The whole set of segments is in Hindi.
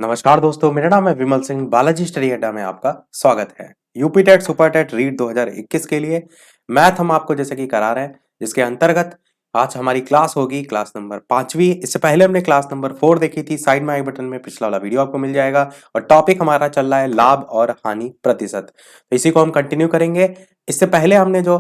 नमस्कार दोस्तों, मेरा नाम है विमल सिंह। बालाजी स्टडी अड्डा में आपका स्वागत है। UP TET super TET REET 2021 के लिए मैथ हम आपको जैसे कि करा रहे हैं, जिसके अंतर्गत आज हमारी क्लास होगी क्लास नंबर 5वीं। इससे पहले हमने क्लास नंबर 4 देखी थी। साइड में आई बटन में पिछला वाला वीडियो आपको मिल जाएगा। और टॉपिक हमारा चल रहा है लाभ और हानि प्रतिशत। तो इसी को हम कंटिन्यू करेंगे। इससे पहले हमने जो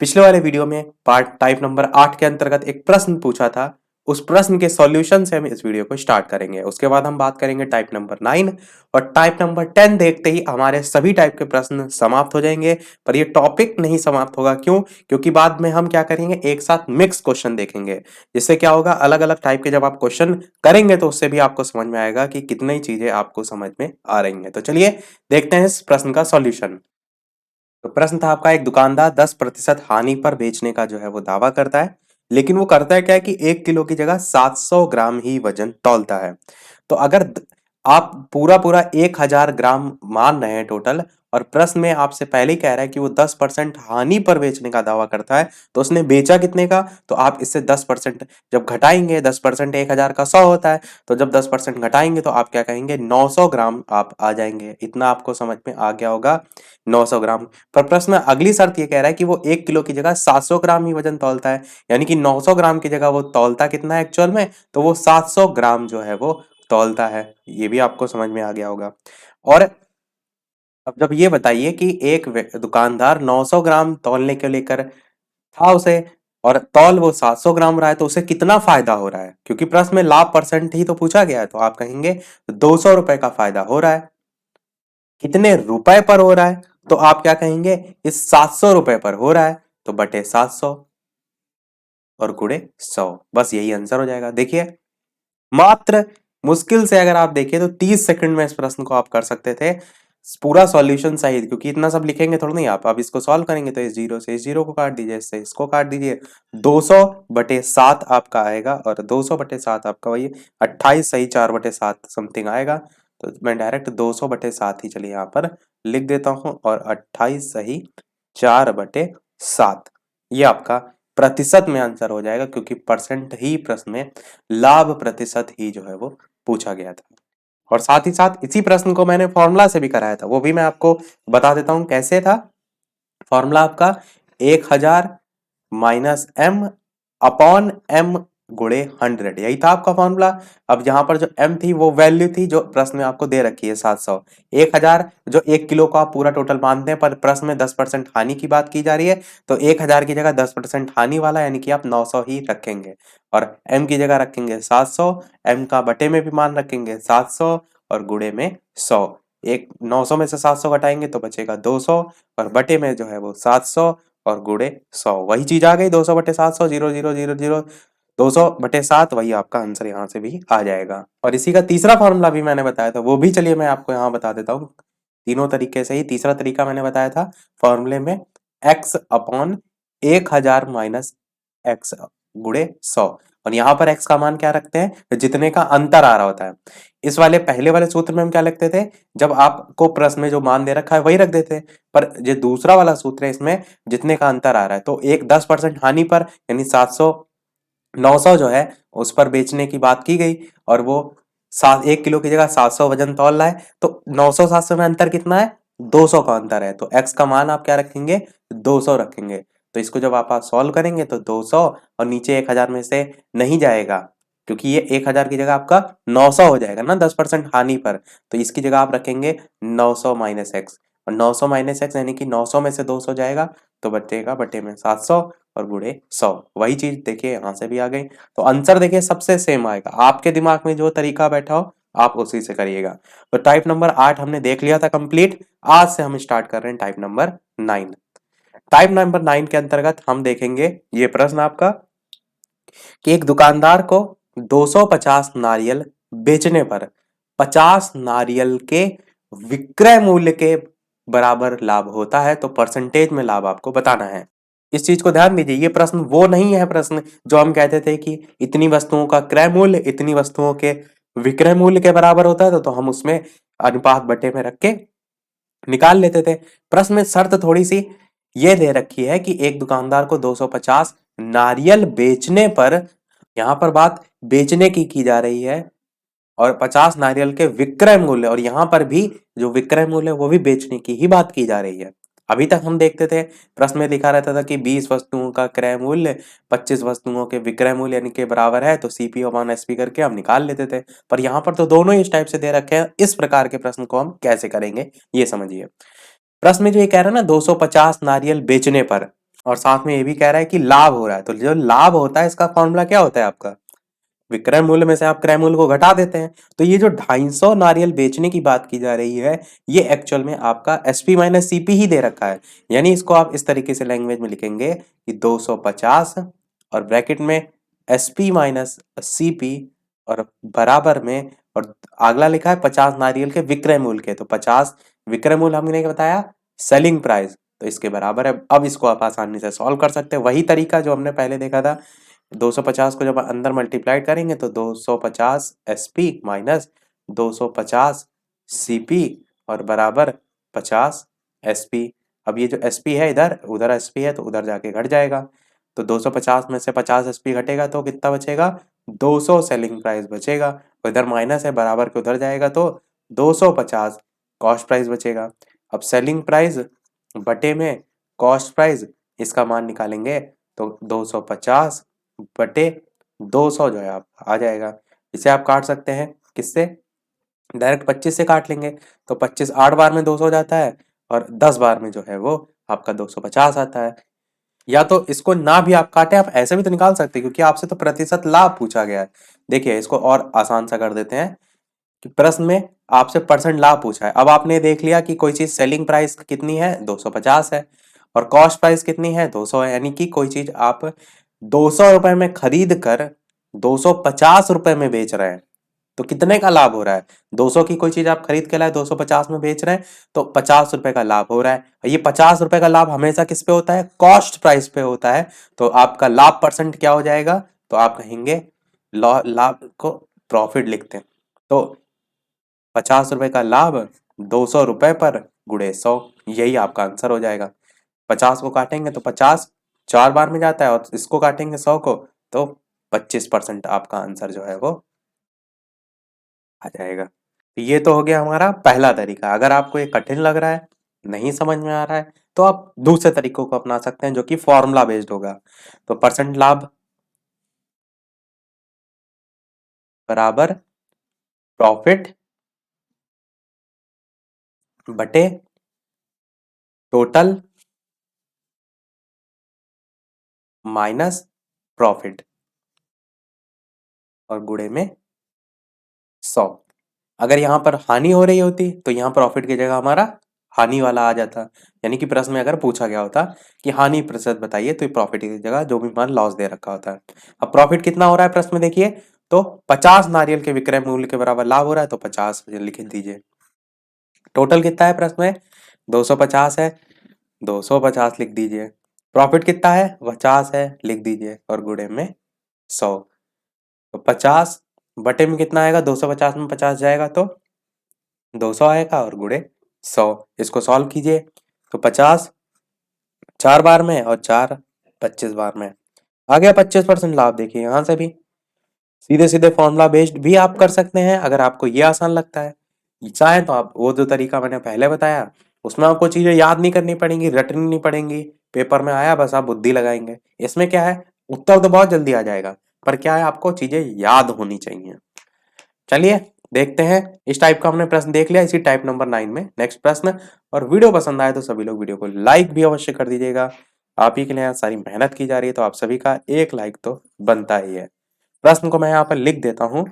पिछले वाले वीडियो में पार्ट टाइप नंबर 8 के अंतर्गत एक प्रश्न पूछा था, उस प्रश्न के सॉल्यूशन से हम इस वीडियो को स्टार्ट करेंगे। उसके बाद हम बात करेंगे टाइप नंबर 9 और टाइप नंबर 10 देखते ही हमारे सभी टाइप के प्रश्न समाप्त हो जाएंगे। पर ये टॉपिक नहीं समाप्त होगा, क्यों? क्योंकि बाद में हम क्या करेंगे, एक साथ मिक्स क्वेश्चन देखेंगे। जिससे क्या होगा, अलग अलग टाइप के जब आप क्वेश्चन करेंगे तो उससे भी आपको समझ में आएगा कि कितनी चीजें आपको समझ में आ रही हैं। तो चलिए देखते हैं इस प्रश्न का सॉल्यूशन। तो प्रश्न था आपका, एक दुकानदार 10% हानि पर बेचने का जो है वो दावा करता है, लेकिन वो करता है क्या है कि 1 किलो की जगह 700 ग्राम ही वजन तौलता है। तो अगर आप पूरा पूरा 1000 ग्राम मान रहे हैं टोटल, और प्रश्न में आपसे पहले ही कह रहा है कि वो 10% हानि पर बेचने का दावा करता है, तो उसने बेचा कितने का? तो आप इससे 10% जब घटाएंगे, 10% 1000 का 100 होता है, तो जब 10% घटाएंगे तो आप क्या कहेंगे, 900 ग्राम आप आ जाएंगे। इतना आपको समझ में आ गया होगा, 900 ग्राम। पर प्रश्न में अगली शर्त ये कह रहा है कि वो 1 किलो की जगह 700 ग्राम ही वजन तौलता है, यानी कि 900 ग्राम की जगह वो तौलता कितना है एक्चुअल में, तो वो 700 ग्राम जो है वो तौलता है। ये भी आपको समझ में आ गया होगा। और अब जब ये बताइए कि एक दुकानदार 900 ग्राम तौलने को लेकर था उसे, और तौल वो 700 ग्राम रहा है, तो उसे कितना फायदा हो रहा है? क्योंकि प्रश्न में लाभ परसेंट ही तो पूछा गया है, तो आप कहेंगे 200 रुपए का फायदा हो रहा है। कितने रुपए पर हो रहा है? तो आप क्या कहेंगे, इस 700 रुपए पर हो रहा है, तो बटे 700 और गुणे 100। बस यही आंसर हो जाएगा। देखिए, मात्र मुश्किल से अगर आप देखिए तो 30 सेकंड में इस प्रश्न को आप कर सकते थे पूरा सॉल्यूशन सहित, क्योंकि इतना सब लिखेंगे थोड़ा नहीं आप। अब इसको सॉल्व करेंगे तो इस जीरो से इस जीरो को काट दीजिए, इससे इसको काट दीजिए। 200/7 आपका आएगा, और 200/7 आपका वही 28 सही 4/7 समथिंग आएगा। तो मैं डायरेक्ट 200/7 ही चलिए यहाँ पर लिख देता हूँ, और 28 सही 4/7 ये आपका प्रतिशत में आंसर हो जाएगा, क्योंकि परसेंट ही प्रश्न में लाभ प्रतिशत ही जो है वो पूछा गया था। और साथ ही साथ इसी प्रश्न को मैंने फॉर्मूला से भी कराया था, वो भी मैं आपको बता देता हूं कैसे था। फॉर्मूला आपका 1000 माइनस एम अपॉन एम गुणे 100, यही था आपका फॉर्मूला। अब यहाँ पर जो एम थी वो वैल्यू थी जो प्रश्न में आपको दे रखी है 700। 1000 जो 1 किलो का आप पूरा टोटल मानते हैं, पर प्रश्न में 10% हानि की बात की जा रही है, तो 1000 की जगह 10% हानि वाला, यानी कि आप 900 ही रखेंगे। और एम की जगह रखेंगे 700, एम का बटे में भी मान रखेंगे 700, और गुणे में 100। एक 900 में से 700 घटाएंगे तो बचेगा 200, और बटे में जो है वो 700, और गुणे 100। वही चीज आ गई, 200/700, 0000, 200/7, वही आपका आंसर यहाँ से भी आ जाएगा। और इसी का तीसरा फॉर्मूला भी मैंने बताया था, वो भी चलिए मैं आपको यहाँ बता देता हूँ। तीनों तरीके से ही तीसरा तरीका मैंने बताया था फॉर्मूले में, x अपॉन 1000 माइनस एक्स गुणे 100। और यहाँ पर x का मान क्या रखते हैं, जितने का अंतर आ रहा होता है। इस वाले पहले वाले सूत्र में हम क्या लिखते थे, जब आपको प्रश्न में जो मान दे रखा है वही रख देते। पर जो दूसरा वाला सूत्र है, इसमें जितने का अंतर आ रहा है, तो एक 10% हानि पर, यानी 700 900 जो है उस पर बेचने की बात की गई, और वो 1 किलो की जगह 700 वजन तौल रहा है, तो 900 700 में अंतर कितना है, 200 का अंतर है। तो x का मान आप क्या रखेंगे, 200 रखेंगे। तो इसको जब आप सॉल्व करेंगे तो 200, और नीचे 1000 में से नहीं जाएगा, क्योंकि ये 1000 की जगह आपका 900 हो जाएगा ना 10% हानि पर। तो इसकी जगह आप रखेंगे 900 माइनस एक्स, और 900 माइनस एक्स यानी कि 900 में से 200 जाएगा, तो बचेगा बटे में 700, और गुणे 100। वही चीज देखिए यहाँ से भी आ गई। तो आंसर देखिए सबसे सेम आएगा, आपके दिमाग में जो तरीका बैठा हो आप उसी से करिएगा। तो टाइप नंबर 8 हमने देख लिया था कंप्लीट। आज से हम स्टार्ट कर रहे हैं टाइप नंबर 9। टाइप नंबर 9 के अंतर्गत हम देखेंगे ये प्रश्न आपका, कि एक दुकानदार को 250 नारियल बेचने पर 50 नारियल के विक्रय मूल्य के बराबर लाभ होता है, तो परसेंटेज में लाभ आपको बताना है। इस चीज को ध्यान दीजिए, ये प्रश्न वो नहीं है प्रश्न जो हम कहते थे कि इतनी वस्तुओं का क्रय मूल्य इतनी वस्तुओं के विक्रय मूल्य के बराबर होता है, तो हम उसमें अनुपात बटे में रख के निकाल लेते थे। प्रश्न में शर्त थोड़ी सी ये दे रखी है कि एक दुकानदार को 250 नारियल बेचने पर, यहां पर बात बेचने की जा रही है, और 50 नारियल के विक्रय मूल्य, और यहाँ पर भी जो विक्रय मूल्य वो भी बेचने की ही बात की जा रही है। अभी तक हम देखते थे प्रश्न में लिखा रहता था कि 20 वस्तुओं का क्रय मूल्य 25 वस्तुओं के विक्रय मूल्य यानी के बराबर है, तो सीपी अपॉन एसपी करके हम निकाल लेते थे। पर यहाँ पर तो दोनों ही इस टाइप से दे रखे हैं, इस प्रकार के प्रश्न को हम कैसे करेंगे ये समझिए। प्रश्न में जो ये कह रहा है ना 250 नारियल बेचने पर, और साथ में ये भी कह रहा है कि लाभ हो रहा है, तो जो लाभ होता है इसका फॉर्मूला क्या होता है आपका, विक्रय मूल्य में से आप क्रय मूल्य को घटा देते हैं। तो ये जो 250 नारियल बेचने की बात की जा रही है, ये एक्चुअल में आपका एसपी माइनस सीपी ही दे रखा है। यानी इसको आप इस तरीके से लैंग्वेज में लिखेंगे कि 250 और ब्रैकेट में एसपी माइनस सीपी और बराबर में, और अगला लिखा है 50 नारियल के विक्रय मूल्य के, तो 50 विक्रय मूल्य हमने बताया सेलिंग प्राइस, तो इसके बराबर है। अब इसको आप आसानी से सॉल्व कर सकते हैं, वही तरीका जो हमने पहले देखा था। 250 को जब अंदर मल्टीप्लाई करेंगे तो 250 एसपी माइनस 250 सीपी और बराबर 50 एसपी। अब ये जो एसपी है इधर, उधर एसपी है तो उधर जाके घट जाएगा, तो 250 में से 50 एसपी घटेगा तो कितना बचेगा, 200 सेलिंग प्राइस बचेगा। और इधर माइनस है, बराबर के उधर जाएगा तो 250 कॉस्ट प्राइस बचेगा। अब सेलिंग प्राइस बटे में कॉस्ट प्राइस, इसका मान निकालेंगे तो 250 बटे 200 जो है आप आ जाएगा। इसे आप काट सकते हैं किससे, डायरेक्ट 25 से काट लेंगे, तो 25 8 बार में 200 जाता है और 10 बार में जो है वो आपका 250 आता है। या तो इसको ना भी आप काटे, आप ऐसे भी तो निकाल सकते हैं, क्योंकि आपसे तो प्रतिशत लाभ पूछा गया है। देखिए इसको और आसान सा कर देते हैं कि प्रश्न में आपसे परसेंट लाभ पूछा है। अब आपने देख लिया कि कोई चीज सेलिंग प्राइस कितनी है 250 है, और कॉस्ट प्राइस कितनी है 200 है, यानी कि कोई चीज आप 200 रुपए में खरीद कर 250 रुपए में बेच रहे हैं, तो कितने का लाभ हो रहा है, 200 की कोई चीज आप खरीद के लाए 250 में बेच रहे हैं, तो 50 रुपए का लाभ हो रहा है। और ये 50 रुपए का लाभ हमेशा किस पे होता है, कॉस्ट प्राइस पे होता है। तो आपका लाभ परसेंट क्या हो जाएगा, तो आप कहेंगे लाभ को प्रॉफिट लिखते हैं, तो 50 रुपए का लाभ 200 रुपए पर गुणे 100, यही आपका आंसर हो जाएगा। 50 को काटेंगे तो 50 4 बार में जाता है, और इसको काटेंगे 100 को तो 25% आपका आंसर जो है वो आ जाएगा। तो ये तो हो गया हमारा पहला तरीका। अगर आपको ये कठिन लग रहा है, नहीं समझ में आ रहा है, तो आप दूसरे तरीकों को अपना सकते हैं जो कि फॉर्मूला बेस्ड होगा। तो परसेंट लाभ बराबर प्रॉफिट बटे टोटल माइनस प्रॉफिट और गुणे में 100। अगर यहाँ पर हानि हो रही होती तो यहाँ प्रॉफिट की जगह हमारा हानि वाला आ जाता, यानी कि प्रश्न में अगर पूछा गया होता कि हानि प्रतिशत बताइए, तो प्रॉफिट की जगह जो भी मान लॉस दे रखा होता है। अब प्रॉफिट कितना हो रहा है प्रश्न में देखिए, तो 50 नारियल के विक्रय मूल्य के बराबर लाभ हो रहा है, तो 50 लिख दीजिए। टोटल कितना है प्रश्न में, 250 है, 250 लिख दीजिए। प्रॉफिट कितना है 50 है, लिख दीजिए, और गुणे में 100। तो 50 बटे में कितना आएगा, 250 में 50 जाएगा तो 200 आएगा, और गुणे 100। इसको सॉल्व कीजिए तो 50 4 बार में और 4 25 बार में आ गया 25% लाभ। देखिए यहां से भी सीधे सीधे फॉर्मूला बेस्ड भी आप कर सकते हैं, अगर आपको ये आसान लगता है। चाहे तो आप वो जो तरीका मैंने पहले बताया उसमें आपको चीजें याद नहीं करनी पड़ेंगी, रटनी नहीं पड़ेंगी, पेपर में आया बस आप बुद्धि लगाएंगे। इसमें क्या है, उत्तर तो बहुत जल्दी आ जाएगा, पर क्या है आपको चीजें याद होनी चाहिए। चलिए देखते हैं, इस टाइप का हमने प्रश्न देख लिया, इसी टाइप नंबर 9 में नेक्स्ट प्रश्न। और वीडियो पसंद आए तो सभी लोग वीडियो को लाइक भी अवश्य कर दीजिएगा। आप ही के लिए यहाँ सारी मेहनत की जा रही है, तो आप सभी का एक लाइक तो बनता ही है। प्रश्न को मैं यहाँ पर लिख देता हूँ,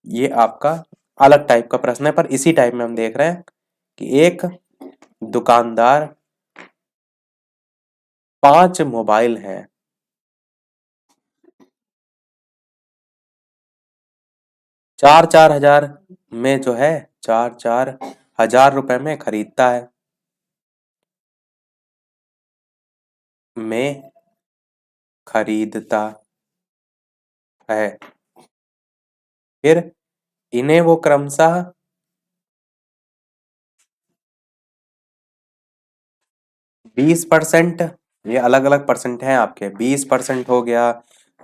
ये आपका अलग टाइप का प्रश्न है, पर इसी टाइप में हम देख रहे हैं कि एक दुकानदार 5 मोबाइल हैं, 4-4 हजार में जो है 4-4 हजार रुपए में खरीदता है, में खरीदता है, फिर इन्हें वो क्रमशः 20%, ये अलग अलग परसेंट हैं आपके, 20% हो गया,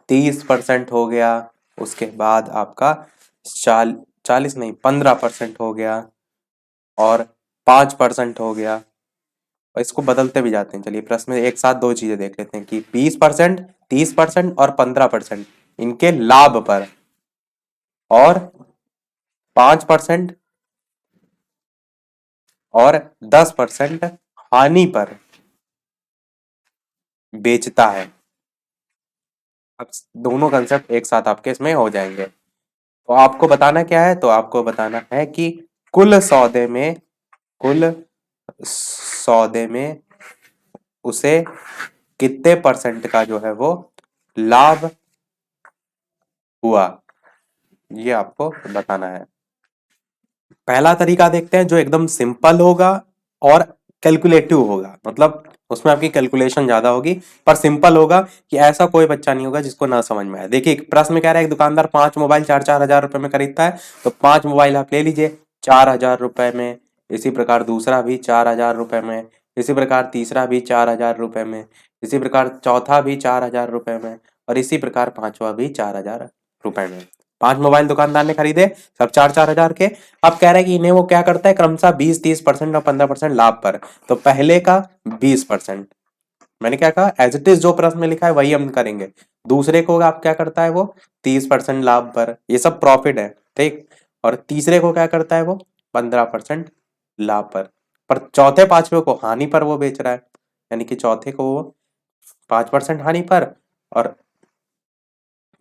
30% हो गया, उसके बाद आपका 40 नहीं 15% हो गया और 5% हो गया, और इसको बदलते भी जाते हैं। चलिए प्रश्न में एक साथ दो चीजें देख लेते हैं कि 20%, 30% और 15% इनके लाभ पर, और 5% और 10% हानि पर बेचता है। अब दोनों कंसेप्ट एक साथ आपके इसमें हो जाएंगे। तो आपको बताना क्या है, तो आपको बताना है कि कुल सौदे में उसे कितने परसेंट का जो है वो लाभ हुआ, ये आपको बताना है। पहला तरीका देखते हैं जो एकदम सिंपल होगा और कैलकुलेटिव होगा, मतलब उसमें आपकी कैलकुलेशन ज्यादा होगी पर सिंपल होगा कि ऐसा कोई बच्चा नहीं होगा जिसको ना समझ में आए। देखिए प्रश्न में कह रहा है एक दुकानदार 5 मोबाइल 4-4 हजार रुपए में खरीदता है, तो 5 मोबाइल आप ले लीजिए 4 हजार रुपए में, इसी प्रकार दूसरा भी 4 हजार रुपए में, इसी प्रकार तीसरा भी 4 हजार रुपए में, इसी प्रकार चौथा भी 4 हजार रुपए में, और इसी प्रकार पांचवा भी 4 हजार रुपए में। 5 मोबाइल दुकानदार ने खरीदे, सब 4-4 हजार के। अब कह रहा है कि इन्हें वो क्या करता है क्रमशः 20-30% और 15% लाभ पर। तो पहले का 20%, मैंने क्या कहा एज इट इज जो प्रश्न में लिखा है वही हम करेंगे। दूसरे को आप क्या करता है वो 30% लाभ पर, ये सब प्रॉफिट है ठीक। और तीसरे को क्या करता है वो 15% लाभ पर चौथे पांचवे को हानि पर वो बेच रहा है, यानी कि चौथे को वो 5% हानि पर और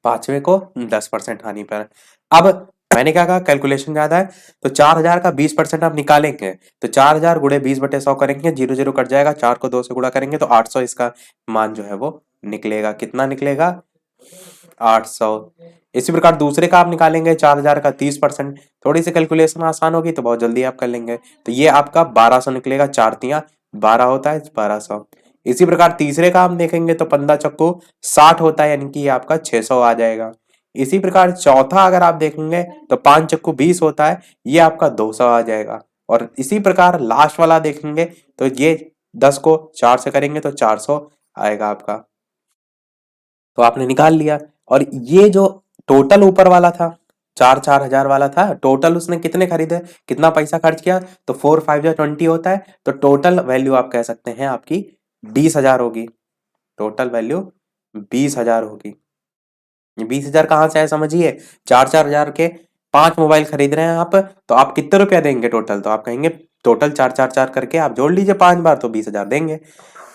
पांचवे को 10% हानि पर। अब मैंने क्या कहा कैलकुलेशन ज्यादा है, तो 4 हजार का 20% आप निकालेंगे, तो 4 हजार गुणे 20/100 करेंगे, 0 0 कट जाएगा, 4 को 2 से गुणा करेंगे तो 800 इसका मान जो है वो निकलेगा। कितना निकलेगा 800। इसी प्रकार दूसरे का आप निकालेंगे 4 हजार का 30%, थोड़ी सी कैलकुलेशन आसान होगी तो बहुत जल्दी आप कर लेंगे, तो ये आपका 1200 निकलेगा, 4 तिया 12 होता है 1200। इसी प्रकार तीसरे का हम देखेंगे तो 15 चक्कू 60 होता है, यानी कि ये आपका 600 आ जाएगा। इसी प्रकार चौथा अगर आप देखेंगे तो 5 चक्कू 20 होता है, ये आपका 200 आ जाएगा। और इसी प्रकार लास्ट वाला देखेंगे तो ये 10 को 4 से करेंगे तो 400 आएगा आपका, तो आपने निकाल लिया। और ये जो टोटल ऊपर वाला था 4-4 हजार वाला था, टोटल उसने कितने खरीदे, कितना पैसा खर्च किया, तो 4 5 जा 20 होता है, तो टोटल वैल्यू आप कह सकते हैं आपकी 20 हजार होगी। टोटल वैल्यू 20 हजार होगी। 20 हजार कहाँ से आए समझिए, 4-4 हजार के 5 मोबाइल खरीद रहे हैं आप, तो आप कितने रुपया देंगे टोटल, तो आप कहेंगे टोटल 4-4-4 करके आप जोड़ लीजिए 5 बार तो 20 हजार देंगे।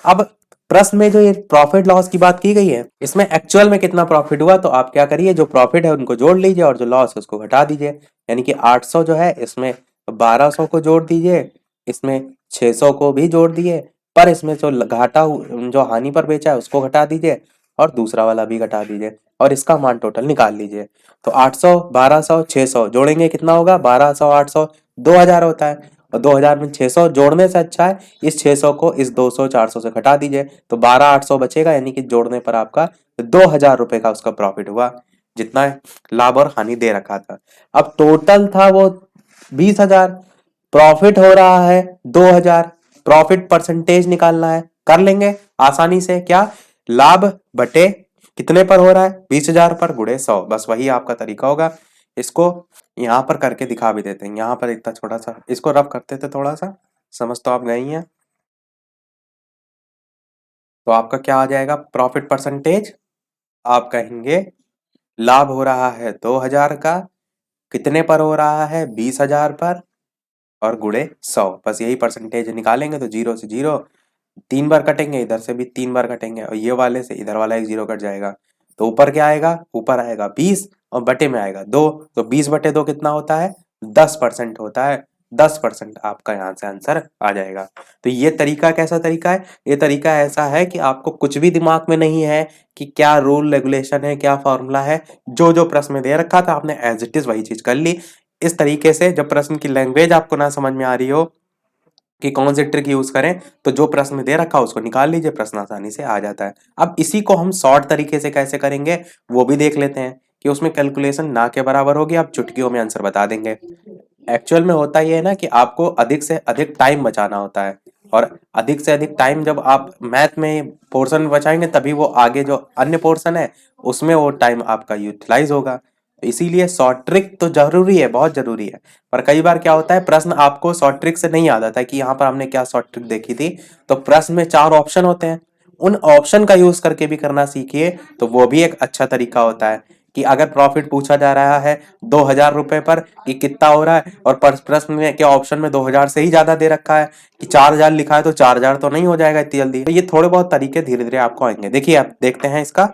अब प्रश्न में जो ये प्रॉफिट लॉस की बात की गई है, इसमें एक्चुअल में कितना प्रॉफिट हुआ, तो आप क्या करिए जो प्रॉफिट है उनको जोड़ लीजिए और जो लॉस है उसको घटा दीजिए। यानी कि 800 जो है इसमें 1200 को जोड़ दीजिए, इसमें 600 को भी जोड़ दिए, पर इसमें जो जो हानि पर बेचा है उसको घटा दीजिए और दूसरा वाला भी घटा दीजिए और इसका मान टोटल निकाल लीजिए। तो 800 1200 600 जोड़ेंगे कितना होगा 1200 800 2000 होता है, और 2000 में 600 जोड़ने से अच्छा है इस 600 को इस 200 400 से घटा दीजिए, तो 12 800 बचेगा, यानी कि जोड़ने पर आपका 2000 रुपए का उसका प्रॉफिट हुआ, जितना लाभ और हानि दे रखा था। अब टोटल था वो 20 हजार, प्रॉफिट हो रहा है 2000, प्रॉफिट परसेंटेज निकालना है, कर लेंगे आसानी से। क्या लाभ बटे कितने पर हो रहा है 20 हजार पर गुणे 100, बस वही आपका तरीका होगा। इसको यहाँ पर करके दिखा भी देते हैं, यहाँ पर इतना छोटा सा इसको रफ करते थे थोड़ा सा, समझ तो आप गए ही हैं। तो आपका क्या आ जाएगा प्रॉफिट परसेंटेज, आप कहेंगे लाभ हो रहा है 2000 का, कितने पर हो रहा है 20 हजार पर, और गुणे 100, बस यही परसेंटेज निकालेंगे। तो 0 से 0 3 बार कटेंगे, इधर से भी 3 बार कटेंगे और ये वाले से इधर वाला एक 0 कट जाएगा, तो ऊपर क्या आएगा, ऊपर आएगा 20 और बटे में आएगा 2, तो 20/2 कितना होता है 10% होता है, 10% आपका यहाँ से आंसर आ जाएगा। तो ये तरीका कैसा तरीका है, ये तरीका ऐसा है कि आपको कुछ भी दिमाग में नहीं है कि क्या रूल रेगुलेशन है क्या फॉर्मूला है, जो जो प्रश्न में दे रखा था आपने एज इट इज वही चीज कर ली। इस तरीके से जब प्रश्न की लैंग्वेज आपको ना समझ में आ रही हो कि कौन से ट्रिक यूज करें, तो जो प्रश्न में दे रखा है उसको निकाल लीजिए, प्रश्न आसानी से आ जाता है। अब इसी को हम शॉर्ट तरीके से कैसे करेंगे वो भी देख लेते हैं कि उसमें कैलकुलेशन ना के बराबर होगी, आप चुटकियों में आंसर बता देंगे। एक्चुअल में होता ये है ना कि आपको अधिक से अधिक टाइम बचाना होता है, और अधिक से अधिक टाइम जब आप मैथ में पोर्शन बचाएंगे तभी वो आगे जो अन्य पोर्शन है उसमें वो टाइम आपका यूटिलाइज होगा। इसीलिए शॉर्ट ट्रिक तो जरूरी है, बहुत जरूरी है। पर कई बार क्या होता है, प्रश्न आपको शॉर्ट ट्रिक से नहीं याद आता है कि यहाँ पर हमने क्या शॉर्ट ट्रिक देखी थी। तो प्रश्न में 4 ऑप्शन होते हैं, उन ऑप्शन का यूज करके भी करना सीखिए, तो वो भी एक अच्छा तरीका होता है। कि अगर प्रॉफिट पूछा जा रहा है 2,000 रुपए पर कि कितना हो रहा है, और प्रश्न में क्या ऑप्शन में 2,000 से ही ज्यादा दे रखा है कि 4,000 लिखा है, तो 4,000 तो नहीं हो जाएगा इतनी जल्दी। तो ये थोड़े बहुत तरीके धीरे धीरे आपको आएंगे। देखिए आप देखते हैं इसका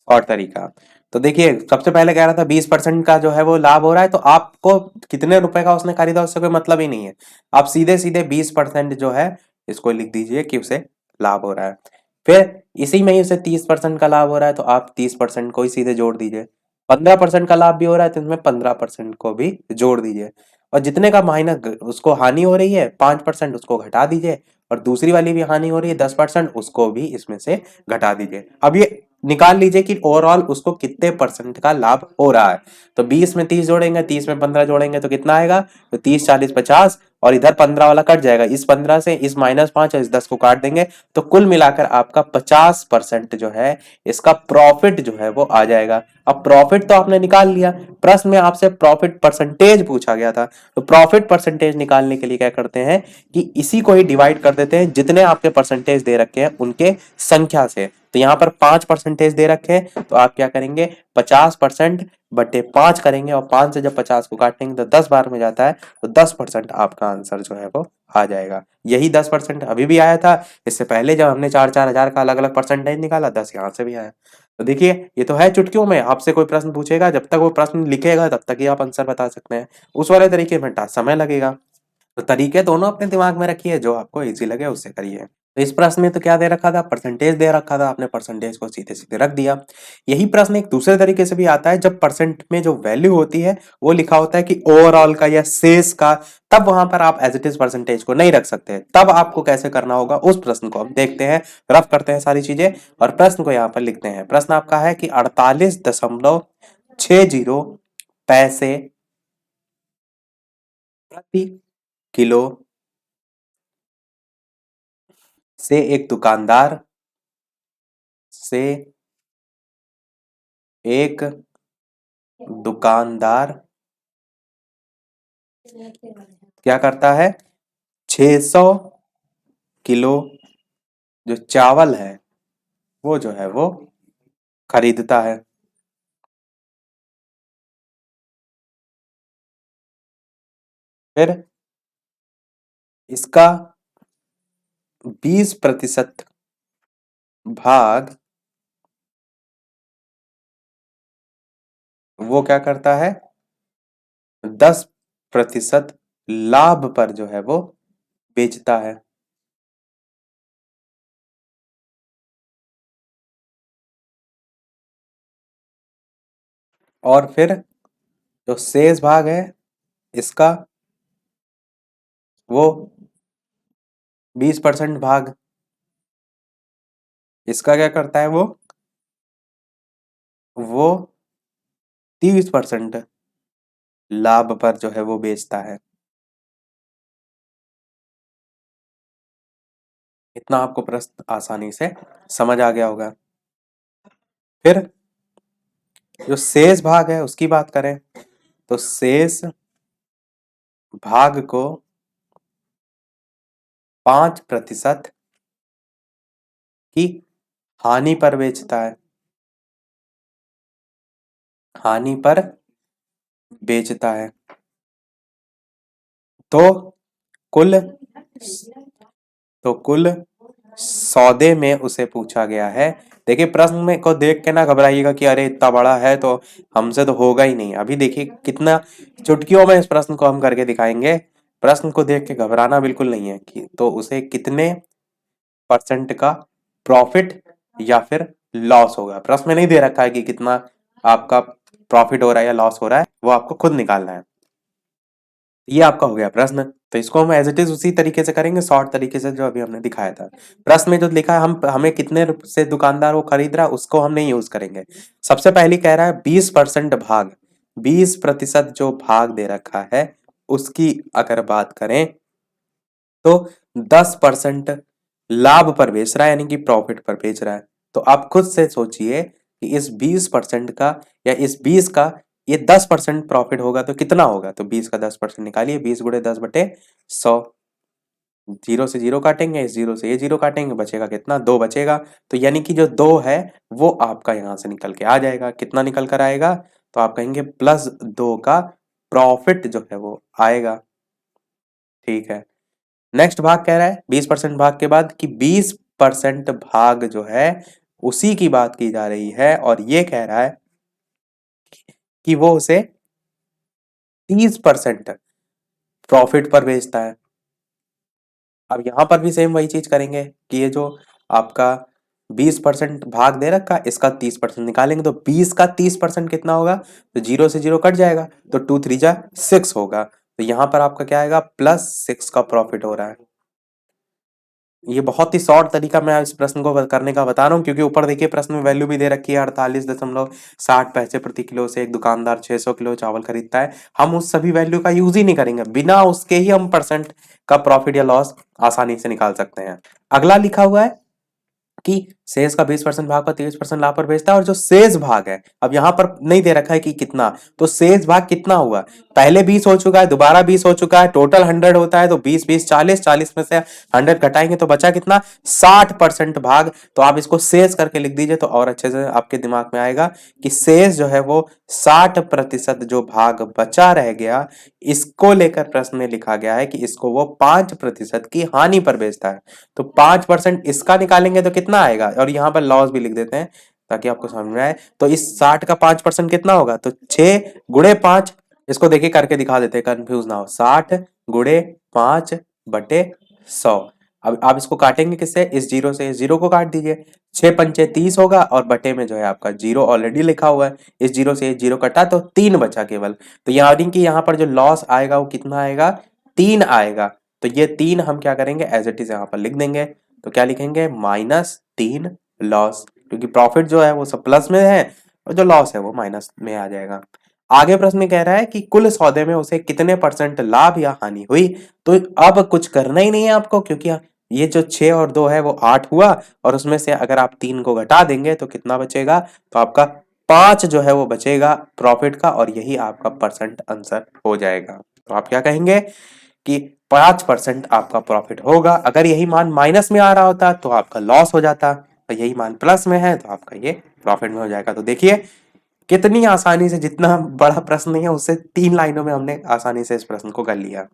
और तरीका। तो देखिए सबसे पहले कह रहा था 20% का जो है वो लाभ हो रहा है, तो आपको कितने रुपए का उसने खरीदा उससे कोई मतलब ही नहीं है। आप सीधे सीधे 20% जो है इसको लिख दीजिए कि उसे लाभ हो रहा है। फिर इसी में ही उसे 30% का लाभ हो रहा है, तो आप 30% को ही सीधे जोड़ दीजिए। 15% का लाभ भी हो रहा है, तो इसमें 15% को भी जोड़ दीजिए। और जितने का माइनस उसको हानि हो रही है 5% उसको घटा दीजिए, और दूसरी वाली भी हानि हो रही है 10% उसको भी इसमें से घटा दीजिए। अब ये निकाल लीजिए कि ओवरऑल उसको कितने परसेंट का लाभ हो रहा है। तो 20 में 30 जोड़ेंगे, 30 में 15 जोड़ेंगे तो कितना आएगा, तो 30 40 50, और इधर 15 वाला कट जाएगा, इस 15 से इस -5 और इस 10 को काट देंगे, तो कुल मिलाकर आपका 50% जो है इसका प्रॉफिट जो है वो आ जाएगा। अब प्रॉफिट तो आपने निकाल लिया, प्रश्न में आपसे प्रॉफिट परसेंटेज पूछा गया था, तो प्रॉफिट परसेंटेज निकालने के लिए क्या करते हैं कि इसी को ही डिवाइड कर देते हैं जितने आपके परसेंटेज दे रखे हैं उनके संख्या से। तो यहाँ पर 5% दे रखे हैं, तो आप क्या करेंगे 50% बटे 5 करेंगे, और 5 से जब 50 को काटेंगे तो 10 बार में जाता है, तो 10% आपका आंसर जो है वो आ जाएगा। यही 10% अभी भी आया था, इससे पहले जब हमने 4-4 हजार का अलग अलग परसेंटेज निकाला 10 यहाँ से भी आया। तो देखिए ये तो है चुटकियों में, आपसे कोई प्रश्न पूछेगा जब तक वो प्रश्न लिखेगा तब तक ही आप आंसर बता सकते हैं, उस वाले तरीके में समय लगेगा। तो तरीके दोनों अपने दिमाग में रखिए, जो आपको इजी लगे उससे करिए। तो इस प्रश्न में तो क्या दे रखा था, परसेंटेज दे रखा था, आपने परसेंटेज को सीधे सीधे रख दिया। यही प्रश्न एक दूसरे तरीके से भी आता है, जब परसेंट में जो वैल्यू होती है वो लिखा होता है कि ओवरऑल का या शेष का, तब वहां पर आप एज इट इज परसेंटेज को नहीं रख सकते। तब आपको कैसे करना होगा उस प्रश्न को हम देखते हैं, रफ करते हैं सारी चीजें और प्रश्न को यहाँ पर लिखते हैं। प्रश्न आपका है कि 48.60 पैसे प्रति किलो से से एक दुकानदार क्या करता है, 600 किलो जो चावल है वो जो है वो खरीदता है। फिर इसका 20% भाग वो क्या करता है, 10% लाभ पर जो है वो बेचता है। और फिर जो शेष भाग है इसका, वो 20% भाग इसका क्या करता है, वो 30% लाभ पर जो है वो बेचता है। इतना आपको प्रश्न आसानी से समझ आ गया होगा। फिर जो शेष भाग है उसकी बात करें, तो शेष भाग को 5% की हानि पर बेचता है, हानि पर बेचता है। तो कुल तो कुल सौदे में उसे पूछा गया है। देखिए प्रश्न में को देख के ना घबराइएगा कि अरे इतना बड़ा है तो हमसे तो होगा ही नहीं। अभी देखिए कितना चुटकियों में इस प्रश्न को हम करके दिखाएंगे। प्रश्न को देख के घबराना बिल्कुल नहीं है कि तो उसे कितने परसेंट का प्रॉफिट या फिर लॉस होगा। प्रश्न में नहीं दे रखा है कि कितना आपका प्रॉफिट हो रहा है या लॉस हो रहा है, वो आपको खुद निकालना है। ये आपका हो गया प्रश्न। तो इसको हम एज इट इज उसी तरीके से करेंगे, शॉर्ट तरीके से जो अभी हमने दिखाया था। प्रश्न में जो लिखा है हम हमें कितने से दुकानदार वो खरीद रहा है उसको हम नहीं यूज करेंगे। सबसे पहले कह रहा है 20% भाग, 20% जो भाग दे रखा है उसकी अगर बात करें तो 10% लाभ पर बेच रहा है, यानी कि प्रॉफिट पर बेच रहा है। तो आप खुद से सोचिए कि इस 20% का या इस 20 का ये 10% प्रॉफिट होगा तो कितना होगा, तो 20 का 10% निकालिए, 20 गुणे 10/100। जीरो से जीरो काटेंगे, इस जीरो से ये जीरो काटेंगे, बचेगा कितना, 2 बचेगा। तो यानी कि जो 2 है वो आपका यहाँ से निकल के आ जाएगा। कितना निकल कर आएगा, तो आप कहेंगे +2 का प्रॉफिट जो है वो आएगा। ठीक है, नेक्स्ट भाग कह रहा है 20% भाग के बाद कि 20% भाग जो है उसी की बात की जा रही है, और ये कह रहा है कि वो उसे 30% प्रॉफिट पर बेचता है। अब यहां पर भी सेम वही चीज करेंगे कि ये जो आपका 20% भाग दे रखा है, इसका 30% निकालेंगे, तो 20 का 30% कितना होगा, तो जीरो से जीरो कट जाएगा, तो 2 3 जा 6 होगा। तो यहां पर आपका क्या आएगा, +6 का प्रॉफिट हो रहा है। ये बहुत ही शॉर्ट तरीका मैं इस प्रश्न को करने का बता रहा हूँ, क्योंकि ऊपर देखिए प्रश्न में वैल्यू भी दे रखी है, 48.60 प्रति किलो से एक दुकानदार 600 किलो चावल खरीदता है। हम उस सभी वैल्यू का यूज ही नहीं करेंगे, बिना उसके ही हम परसेंट का प्रॉफिट या लॉस आसानी से निकाल सकते हैं। अगला लिखा हुआ है कि शेष का 20% भाग पर 30% लाभ पर बेचता है, और जो शेष भाग है, अब यहां पर नहीं दे रखा है कि कितना, तो शेष भाग कितना हुआ, पहले 20 हो चुका है, दोबारा 20 हो चुका है, टोटल 100 होता है, तो 20 20 40, 40 में से 100 घटाएंगे तो बचा कितना, 60% भाग। तो आप इसको शेष करके लिख दीजिए तो और अच्छे से आपके दिमाग में आएगा कि शेष जो है वो 60% जो भाग बचा रह गया, इसको लेकर प्रश्न में लिखा गया है कि इसको वो 5% की हानि पर बेचता है। तो 5% इसका निकालेंगे तो कितना आएगा, और यहां पर लॉस भी लिख देते हैं ताकि आपको समझ में आए। तो इस 60 का 5% कितना होगा, तो 6 × 5, इसको देखिए करके दिखा देते हैं, कंफ्यूज ना हो। 60 × 5/100। अब आप इसको काटेंगे किससे, इस जीरो से, इस जीरो को काट दीजिए, 6 × 5 = 30 होगा, और बटे में जो है आपका जीरो ऑलरेडी लिखा हुआ है, इस जीरो से इस जीरो कटा तो 3 बचा केवल। तो यानी कि यहाँ पर जो लॉस आएगा वो कितना आएगा, 3 आएगा। तो ये 3 हम क्या करेंगे, एज इट इज यहाँ पर लिख देंगे। तो क्या लिखेंगे, -3 लॉस, क्योंकि प्रॉफिट जो है वो सब प्लस में है और जो लॉस है वो माइनस में आ जाएगा। आगे प्रश्न में कह रहा है कि कुल सौदे में उसे कितने % लाभ या हानि हुई। तो अब कुछ करना ही नहीं है आपको, क्योंकि ये जो 6 और 2 है वो 8 हुआ, और उसमें से अगर आप 3 को घटा देंगे तो कितना बचेगा, तो आपका 5 जो है वो बचेगा प्रॉफिट का, और यही आपका परसेंट आंसर हो जाएगा। तो आप क्या कहेंगे कि 5% आपका प्रॉफिट होगा। अगर यही मान माइनस में आ रहा होता तो आपका लॉस हो जाता, और यही मान प्लस में है तो आपका ये प्रॉफिट में हो जाएगा। तो देखिए कितनी आसानी से, जितना बड़ा प्रश्न नहीं है उससे 3 लाइनों में हमने आसानी से इस प्रश्न को कर लिया।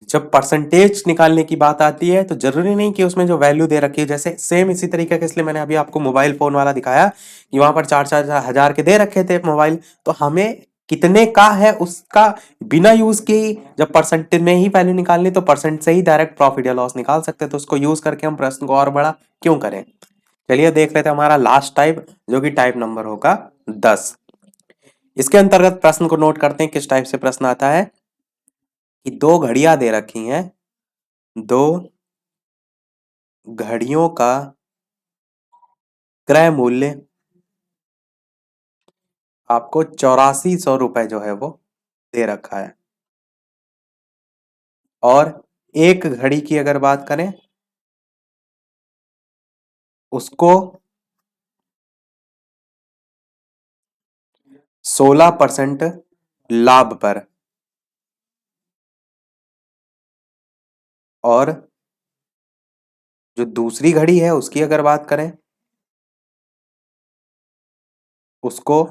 जब परसेंटेज निकालने की बात आती है तो जरूरी नहीं कि उसमें जो वैल्यू दे रखी है, जैसे सेम इसी तरीके का, इसलिए मैंने अभी आपको मोबाइल फोन वाला दिखाया कि वहां पर 4-4 हजार के दे रखे थे मोबाइल, तो हमें कितने का है उसका बिना यूज के ही, जब परसेंटेज में ही वैल्यू निकालनी तो परसेंट से ही डायरेक्ट प्रॉफिट या लॉस निकाल सकते हैं, तो उसको यूज करके हम प्रश्न को और बड़ा क्यों करें। चलिए देख लेते हैं हमारा लास्ट टाइप, जो कि टाइप नंबर होगा 10। इसके अंतर्गत प्रश्न को नोट करते हैं, किस टाइप से प्रश्न आता है कि 2 घड़ियां दे रखी हैं, 2 घड़ियों का क्रय मूल्य आपको 8400 रुपए जो है वो दे रखा है, और एक घड़ी की अगर बात करें उसको 16% लाभ पर, और जो दूसरी घड़ी है उसकी अगर बात करें उसको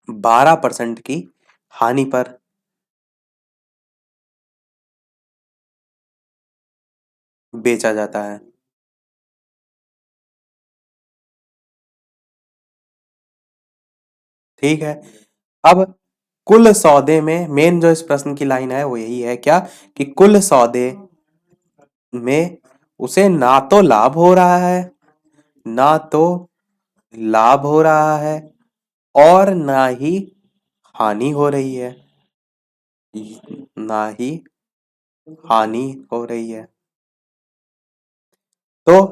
12% की हानि पर बेचा जाता है। ठीक है, अब कुल सौदे में मेन जो इस प्रश्न की लाइन है वो यही है क्या, कि कुल सौदे में उसे ना तो लाभ हो रहा है, ना तो लाभ हो रहा है, और ना ही हानि हो रही है, ना ही हानि हो रही है। तो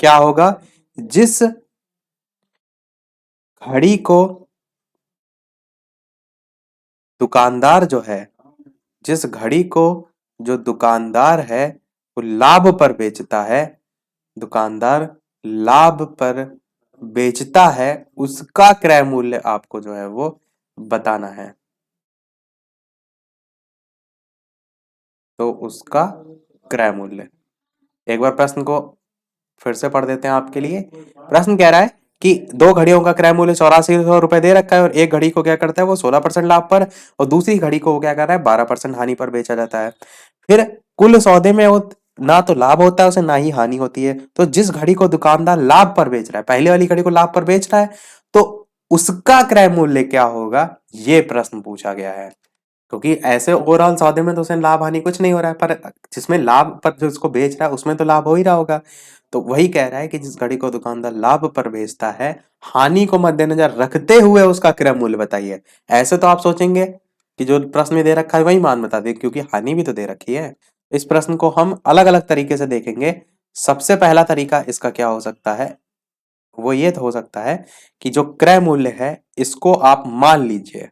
क्या होगा, जिस घड़ी को दुकानदार जो है, जिस घड़ी को जो दुकानदार है वो लाभ पर बेचता है, दुकानदार लाभ पर बेचता है उसका क्रय मूल्य आपको जो है वो बताना है। तो उसका क्रय मूल्य, एक बार प्रश्न को फिर से पढ़ देते हैं आपके लिए। प्रश्न कह रहा है कि दो घड़ियों का क्रय मूल्य 8400 रुपए दे रखा है और एक घड़ी को क्या करता है वो 16% लाभ पर और दूसरी घड़ी को वो क्या कर रहा है 12% हानि पर बेचा जाता है। फिर कुल सौदे में वो ना तो लाभ होता है उसे ना ही हानि होती है। तो जिस घड़ी को दुकानदार लाभ पर बेच रहा है, पहले वाली घड़ी को लाभ पर बेच रहा है, तो उसका क्रय मूल्य क्या होगा, ये प्रश्न पूछा गया है। क्योंकि ऐसे ओवरऑल सौदे में तो उसे लाभ हानि कुछ नहीं हो रहा है, पर जिसमें लाभ पर जो उसको बेच रहा है उसमें तो लाभ हो ही रहा होगा। तो वही कह रहा है कि जिस घड़ी को दुकानदार लाभ पर बेचता है, हानि को मद्देनजर रखते हुए उसका क्रय मूल्य बताइए। ऐसे तो आप सोचेंगे कि जो प्रश्न में दे रखा है वही मान बता दे, क्योंकि हानि भी तो दे रखी है। इस प्रश्न को हम अलग अलग तरीके से देखेंगे। सबसे पहला तरीका इसका क्या हो सकता है, वो ये हो सकता है कि जो क्रय मूल्य है इसको आप मान लीजिए।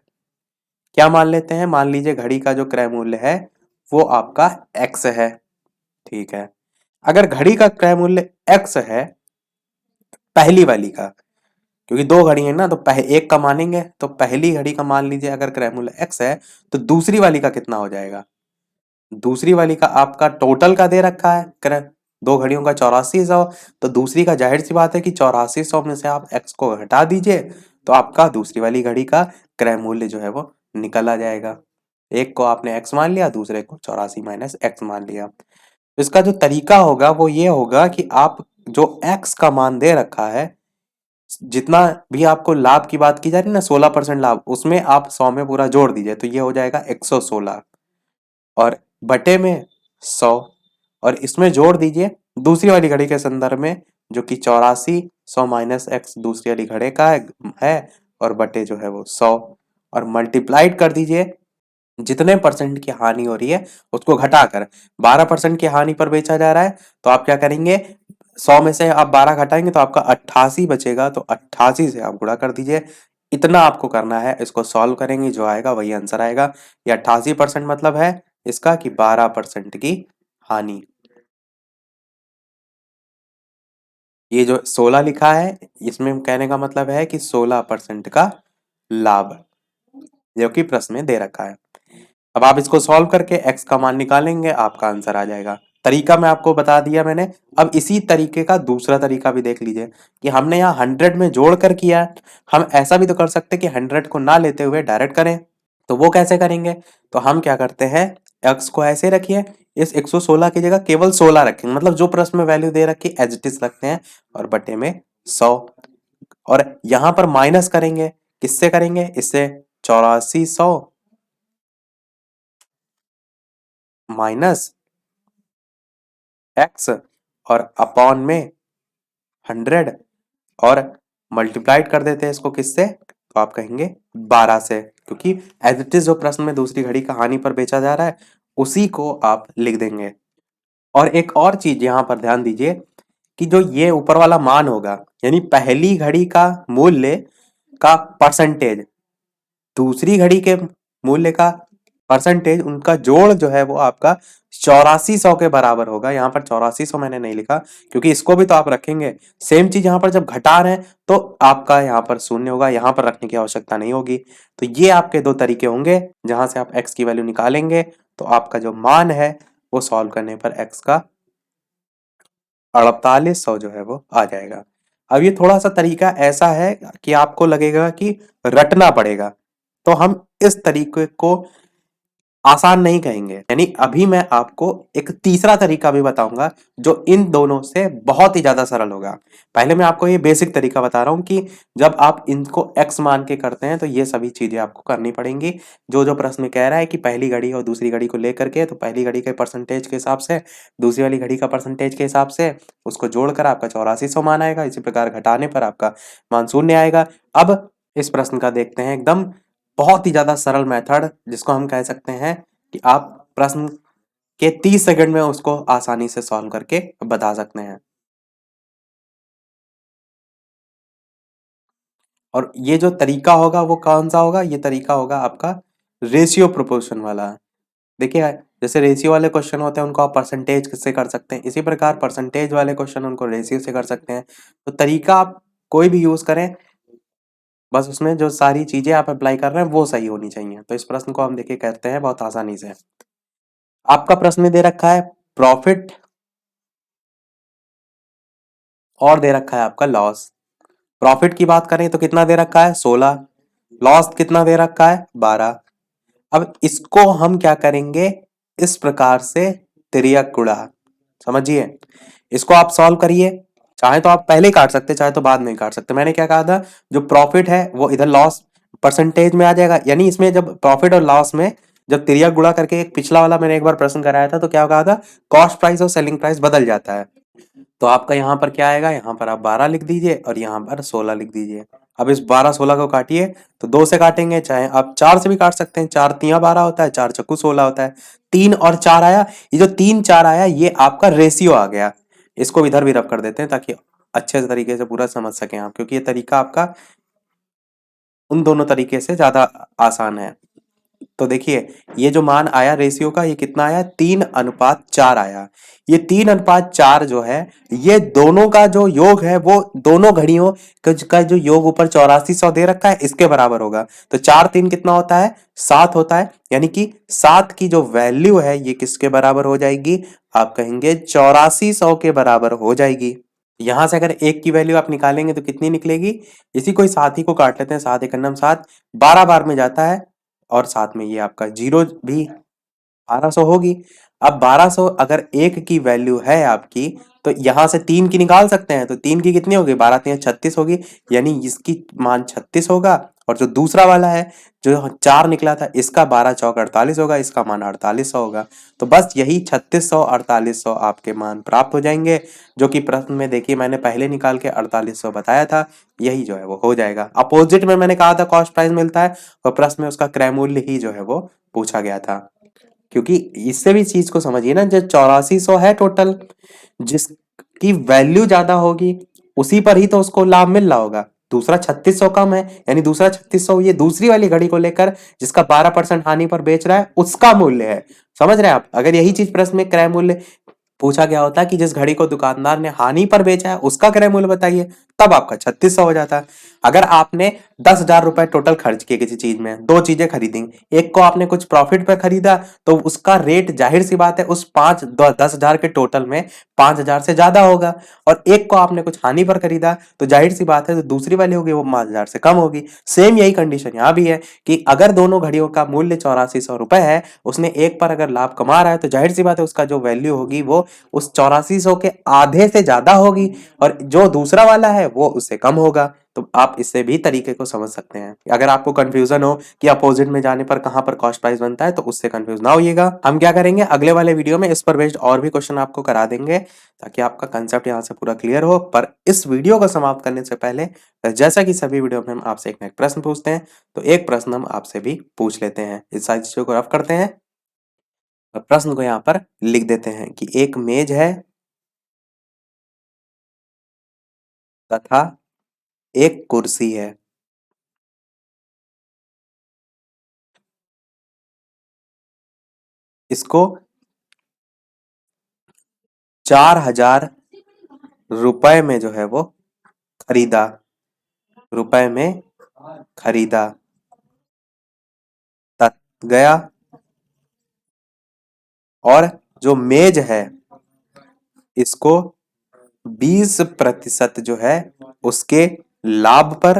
क्या मान लेते हैं, मान लीजिए घड़ी का जो क्रय मूल्य है वो आपका एक्स है। ठीक है, अगर घड़ी का क्रय मूल्य एक्स है पहली वाली का, क्योंकि दो घड़ी है ना, तो एक का मानेंगे, तो पहली घड़ी का मान लीजिए अगर क्रय मूल्य एक्स है, तो दूसरी वाली का कितना हो जाएगा। दूसरी वाली का आपका टोटल का दे रखा है क्रय, दो घड़ियों का 8400, तो दूसरी का जाहिर सी बात है कि 8400 में से आप एक्स को हटा दीजिए, तो आपका दूसरी वाली घड़ी का क्रय मूल्य जो है वो निकल आ जाएगा। एक को आपने एक्स मान लिया, दूसरे को 84 माइनस एक्स मान लिया। इसका जो तरीका होगा वो ये होगा कि आप जो एक्स का मान दे रखा है, जितना भी आपको लाभ की बात की जा रही है ना 16% लाभ, उसमें आप 100 में पूरा जोड़ दीजिए, तो ये हो जाएगा 116 और बटे में 100 और इसमें जोड़ दीजिए दूसरी वाली घड़ी के संदर्भ में जो कि 84, 100 माइनस एक्स दूसरी वाली घड़ी का है और बटे जो है वो 100 और मल्टीप्लाइड कर दीजिए जितने परसेंट की हानि हो रही है उसको घटाकर। 12% की हानि पर बेचा जा रहा है, तो आप क्या करेंगे 100 में से आप 12 घटाएंगे तो आपका 88 बचेगा, तो 88 से आप गुणा कर दीजिए। इतना आपको करना है, इसको सॉल्व करेंगे जो आएगा वही आंसर आएगा। ये 88% मतलब है इसका कि 12% की हानि। ये जो 16 लिखा है इसमें कहने का मतलब है कि 16% का लाभ, जो कि प्रश्न में दे रखा है। अब आप इसको सॉल्व करके x का मान निकालेंगे, आपका आंसर आ जाएगा। तरीका मैं आपको बता दिया मैंने। अब इसी तरीके का दूसरा तरीका भी देख लीजिए कि हमने यहाँ 100 में जोड़ कर किया है। हम ऐसा भी तो कर सकते कि 100 को ना लेते हुए डायरेक्ट करें, तो वो कैसे करेंगे, तो हम क्या करते हैं x को ऐसे रखिए, इस 116 की जगह केवल 16 रखेंगे, मतलब जो प्रश्न में वैल्यू दे रखी एज इट इज रखते हैं और बटे में 100 और यहां पर माइनस करेंगे, किससे करेंगे, इससे 8400 माइनस एक्स और अपॉन में 100 और मल्टीप्लाइड कर देते हैं इसको किससे, तो आप कहेंगे 12 से, क्योंकि एज इट इज जो प्रश्न में दूसरी घड़ी का हानि पर बेचा जा रहा है उसी को आप लिख देंगे। और एक और चीज यहां पर ध्यान दीजिए कि जो ये ऊपर वाला मान होगा यानी पहली घड़ी का मूल्य का परसेंटेज दूसरी घड़ी के मूल्य का परसेंटेज, उनका जोड़ जो है वो आपका 8400 के बराबर होगा। यहाँ पर 8400 मैंने नहीं लिखा क्योंकि इसको भी तो आप रखेंगे। सेम चीज यहाँ पर जब घटा रहे हैं तो आपका यहाँ पर शून्य होगा, यहाँ पर रखने की आवश्यकता नहीं होगी। तो ये आपके दो तरीके होंगे जहां से आप x की वैल्यू निकालेंगे, तो आपका जो मान है वो सॉल्व करने पर x का 4800 जो है वो आ जाएगा। अब ये थोड़ा सा तरीका ऐसा है कि आपको लगेगा कि रटना पड़ेगा, तो हम इस तरीके को आसान नहीं कहेंगे। यानी अभी मैं आपको एक तीसरा तरीका भी बताऊंगा जो इन दोनों से बहुत ही ज्यादा सरल होगा। पहले मैं आपको ये बेसिक तरीका बता रहा हूं कि जब आप इनको x मान के करते हैं तो ये सभी चीजें आपको करनी पड़ेंगी। जो जो प्रश्न में कह रहा है कि पहली घड़ी और दूसरी घड़ी को लेकर के, तो पहली घड़ी के परसेंटेज के हिसाब से दूसरी वाली घड़ी का परसेंटेज के हिसाब से उसको जोड़कर आपका 8400 मान आएगा। इसी प्रकार घटाने पर आपका मान शून्य आएगा। अब इस प्रश्न का देखते हैं एकदम बहुत ही ज्यादा सरल मेथड, जिसको हम कह सकते हैं कि आप प्रश्न के 30 सेकंड में उसको आसानी से सॉल्व करके बता सकते हैं। और ये जो तरीका होगा वो कौन सा होगा, ये तरीका होगा आपका रेशियो प्रोपोर्शन वाला। देखिए जैसे रेशियो वाले क्वेश्चन होते हैं उनको आप परसेंटेज से कर सकते हैं, इसी प्रकार परसेंटेज वाले क्वेश्चन उनको रेशियो से कर सकते हैं। तो तरीका आपको कोई भी यूज करें, बस उसमें जो सारी चीजें आप अप्लाई कर रहे हैं वो सही होनी चाहिए। तो इस प्रश्न को हम देखिए करते हैं बहुत आसानी से। आपका प्रश्न दे रखा है प्रॉफिट और दे रखा है आपका लॉस। प्रॉफिट की बात करें तो कितना दे रखा है 16, लॉस कितना दे रखा है 12। अब इसको हम क्या करेंगे, इस प्रकार से तिर्यक गुणा, समझिए। इसको आप सॉल्व करिए, चाहे तो आप पहले ही काट सकते, चाहे तो बाद में काट सकते। मैंने क्या कहा था, जो प्रॉफिट है वो इधर लॉस परसेंटेज में आ जाएगा, यानी इसमें जब प्रॉफिट और लॉस में जब तिर्यक गुणा करके, एक पिछला वाला मैंने एक बार प्रश्न कराया था तो क्या कहा था, कॉस्ट प्राइस और सेलिंग प्राइस बदल जाता है। तो आपका यहाँ पर क्या आएगा, यहाँ पर आप 12 लिख दीजिए और यहाँ पर 16 लिख दीजिए। अब इस 12-16 को काटिए, तो 2 से काटेंगे, चाहे आप 4 से भी काट सकते हैं। 4 तिया 12 होता है, 4 चक्कू 16 होता है। 3 और 4 आया, ये जो 3 4 आया ये आपका रेशियो आ गया। इसको इधर भी रब कर देते हैं ताकि अच्छे से तरीके से पूरा समझ सकें आप, क्योंकि ये तरीका आपका उन दोनों तरीके से ज्यादा आसान है। तो देखिए, ये जो मान आया रेशियो का, ये कितना आया, 3:4 आया। ये 3:4 जो है, ये दोनों का जो योग है वो दोनों घड़ियों का जो योग ऊपर 8400 दे रखा है इसके बराबर होगा। तो 4 3 कितना होता है, 7 होता है, यानी कि 7 की जो वैल्यू है ये किसके बराबर हो जाएगी, आप कहेंगे 8400 के बराबर हो जाएगी। यहां से अगर एक की वैल्यू आप निकालेंगे तो कितनी निकलेगी, इसी को 7 ही को काट लेते हैं, 7 एक अन्नम 7, 12 बार में जाता है, और साथ में ये आपका जीरो भी 1200 होगी। अब 1200 अगर एक की वैल्यू है आपकी, तो यहां से 3 की निकाल सकते हैं, तो 3 की कितनी होगी, 12 3 36 होगी, यानी इसकी मान 36 होगा। और जो दूसरा वाला है जो 4 निकला था, इसका 12 चौक 48 होगा, इसका मान 4800 होगा। तो बस यही 3600 4800 आपके मान प्राप्त हो जाएंगे, जो कि प्रश्न में देखिए मैंने पहले निकाल के 4800 बताया था, यही जो है वो हो जाएगा। अपोजिट में मैंने कहा था कॉस्ट प्राइस मिलता है, और प्रश्न में उसका क्रय मूल्य ही जो है वो पूछा गया था। क्योंकि इससे भी चीज को समझिए ना, जो 8400 है टोटल, जिसकी वैल्यू ज्यादा होगी उसी पर ही तो उसको लाभ मिल रहा होगा। दूसरा 3600 कम है, यानी दूसरा 3600 ये दूसरी वाली घड़ी को लेकर जिसका 12% हानि पर बेच रहा है उसका मूल्य है। समझ रहे हैं आप, अगर यही चीज प्रश्न में क्रय मूल्य पूछा गया होता कि जिस घड़ी को दुकानदार ने हानि पर बेचा है उसका क्रय मूल्य बताइए, तब आपका 3600 हो जाता है। अगर आपने 10,000 रुपए टोटल खर्च किए किसी चीज में, दो चीजें खरीदी, एक को आपने कुछ प्रॉफिट पर खरीदा, तो उसका रेट जाहिर सी बात है उस 10,000 के टोटल में 5,000 से ज्यादा होगा। और एक को आपने कुछ हानि पर खरीदा, तो जाहिर सी बात है जो दूसरी वाली होगी वो 5,000 से कम होगी। सेम यही कंडीशन यहाँ भी है कि अगर दोनों घड़ियों का मूल्य 8400 रुपए है, उसने एक पर अगर लाभ कमा रहा है, तो जाहिर सी बात है उसका जो वैल्यू होगी वो उस 8400 के आधे से ज्यादा होगी, और जो दूसरा वाला है वो उससे कम होगा। तो आप इससे भी तरीके को समझ सकते हैं। अगर आपको कंफ्यूजन हो कि अपोजिट में जाने पर कहां पर कॉस्ट प्राइस बनता है, तो उससे कंफ्यूज ना होइएगा। हम क्या करेंगे, अगले वाले वीडियो में इस पर बेस्ड और भी क्वेश्चन आपको करा देंगे, ताकि आपका कंसेप्ट यहाँ से पूरा क्लियर हो। पर इस वीडियो को समाप्त करने से पहले, जैसा कि सभी वीडियो में हम आपसे एक ना एक प्रश्न पूछते हैं, तो एक प्रश्न हम आपसे भी पूछ लेते हैं। इस सारी चीजों को रफ करते हैं और प्रश्न को यहाँ पर लिख देते हैं कि एक मेज है तथा एक कुर्सी है। इसको 4,000 रुपए में जो है वो खरीदा, रुपए में खरीदा गया, और जो मेज है इसको 20% जो है उसके लाभ पर,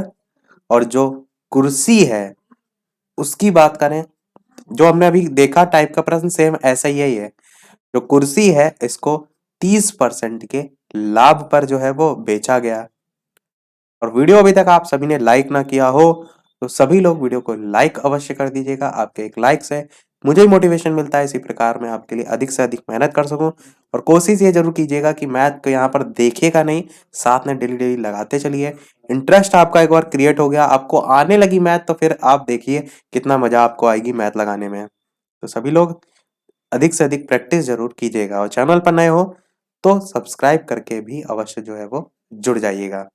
और जो कुर्सी है उसकी बात करें, जो हमने अभी देखा टाइप का प्रश्न सेम ऐसा ही है। जो कुर्सी है इसको 30% के लाभ पर जो है वो बेचा गया। और वीडियो अभी तक आप सभी ने लाइक ना किया हो, तो सभी लोग वीडियो को लाइक अवश्य कर दीजिएगा। आपके एक लाइक से मुझे मोटिवेशन मिलता है, इसी प्रकार मैं आपके लिए अधिक से अधिक मेहनत कर सकूं। और कोशिश ये जरूर कीजिएगा कि मैथ को यहाँ पर देखिएगा नहीं, साथ में डेली डेली लगाते चलिए। इंटरेस्ट आपका एक बार क्रिएट हो गया, आपको आने लगी मैथ, तो फिर आप देखिए कितना मजा आपको आएगी मैथ लगाने में। तो सभी लोग अधिक से अधिक प्रैक्टिस जरूर कीजिएगा, और चैनल पर नए हो तो सब्सक्राइब करके भी अवश्य जो है वो जुड़ जाइएगा।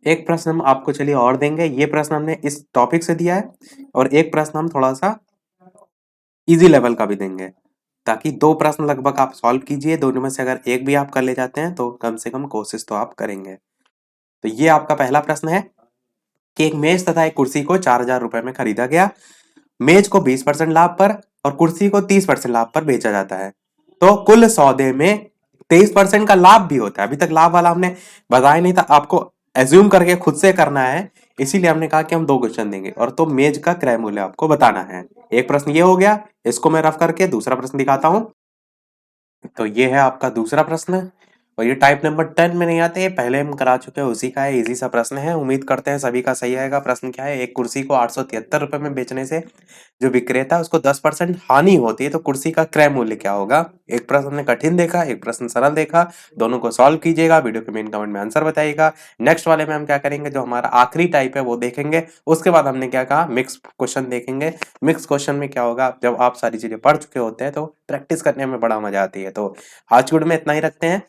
एक प्रश्न हम आपको चलिए और देंगे, ये प्रश्न हमने इस टॉपिक से दिया है, और एक प्रश्न हम थोड़ा सा इजी लेवल का भी देंगे, ताकि दो प्रश्न लगभग आप सॉल्व कीजिए। दोनों में से अगर एक भी आप कर ले जाते हैं तो कम से कम कोशिश तो आप करेंगे। तो ये आपका पहला प्रश्न है कि एक मेज तथा एक कुर्सी को 4,000 रुपए में खरीदा गया। मेज को 20% लाभ पर और कुर्सी को 30% लाभ पर बेचा जाता है। तो कुल सौदे में 23% का लाभ भी होता है। अभी तक लाभ वाला हमने बताया नहीं था, आपको एज्यूम करके खुद से करना है, इसीलिए हमने कहा कि हम 2 क्वेश्चन देंगे और तो मेज का क्रय मूल्य आपको बताना है। एक प्रश्न ये हो गया, इसको मैं रफ करके दूसरा प्रश्न दिखाता हूं। तो ये है आपका दूसरा प्रश्न और ये टाइप नंबर 10 में नहीं आते, ये पहले हम करा चुके हैं, उसी का है, इजी सा प्रश्न है। उम्मीद करते हैं सभी का सही आएगा। प्रश्न क्या है, एक कुर्सी को 873 रुपए में बेचने से जो विक्रेता है उसको 10% हानि होती है, तो कुर्सी का क्रय मूल्य क्या होगा। एक प्रश्न हमने कठिन देखा, एक प्रश्न सरल देखा, दोनों को सॉल्व कीजिएगा, वीडियो के मेन कमेंट में आंसर बताइएगा। नेक्स्ट वाले में हम क्या करेंगे, जो हमारा आखिरी टाइप है वो देखेंगे। उसके बाद हमने क्या कहा, मिक्स क्वेश्चन देखेंगे। मिक्स क्वेश्चन में क्या होगा, जब आप सारी चीजें पढ़ चुके होते हैं तो प्रैक्टिस करने में बड़ा मजा आती है। तो आज की वीडियो में इतना ही रखते हैं।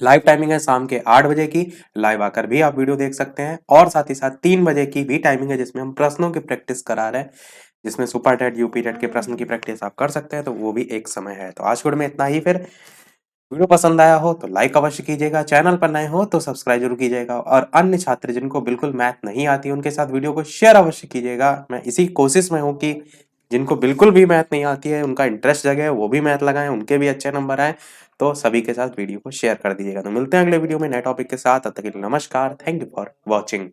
लाइव टाइमिंग है शाम के 8 बजे की, लाइव आकर भी आप वीडियो देख सकते हैं और साथ ही साथ 3 बजे की भी टाइमिंग है जिसमें हम प्रश्नों की प्रैक्टिस करा रहे हैं, जिसमें सुपर टेट यूपी टेट के प्रश्न की प्रैक्टिस आप कर सकते हैं, तो वो भी एक समय है। तो आज की वीडियो में इतना ही। फिर वीडियो पसंद आया हो तो लाइक अवश्य कीजिएगा, चैनल पर नए हो तो सब्सक्राइब जरूर कीजिएगा और अन्य छात्र जिनको बिल्कुल मैथ नहीं आती उनके साथ वीडियो को शेयर अवश्य कीजिएगा। मैं इसी कोशिश में हूँ कि जिनको बिल्कुल भी मैथ नहीं आती है, उनका इंटरेस्ट जगे, वो भी मैथ लगाएं, उनके भी अच्छे नंबर आए। तो सभी के साथ वीडियो को शेयर कर दीजिएगा। तो मिलते हैं अगले वीडियो में नए टॉपिक के साथ, तब तक के लिए नमस्कार, थैंक यू फॉर वॉचिंग।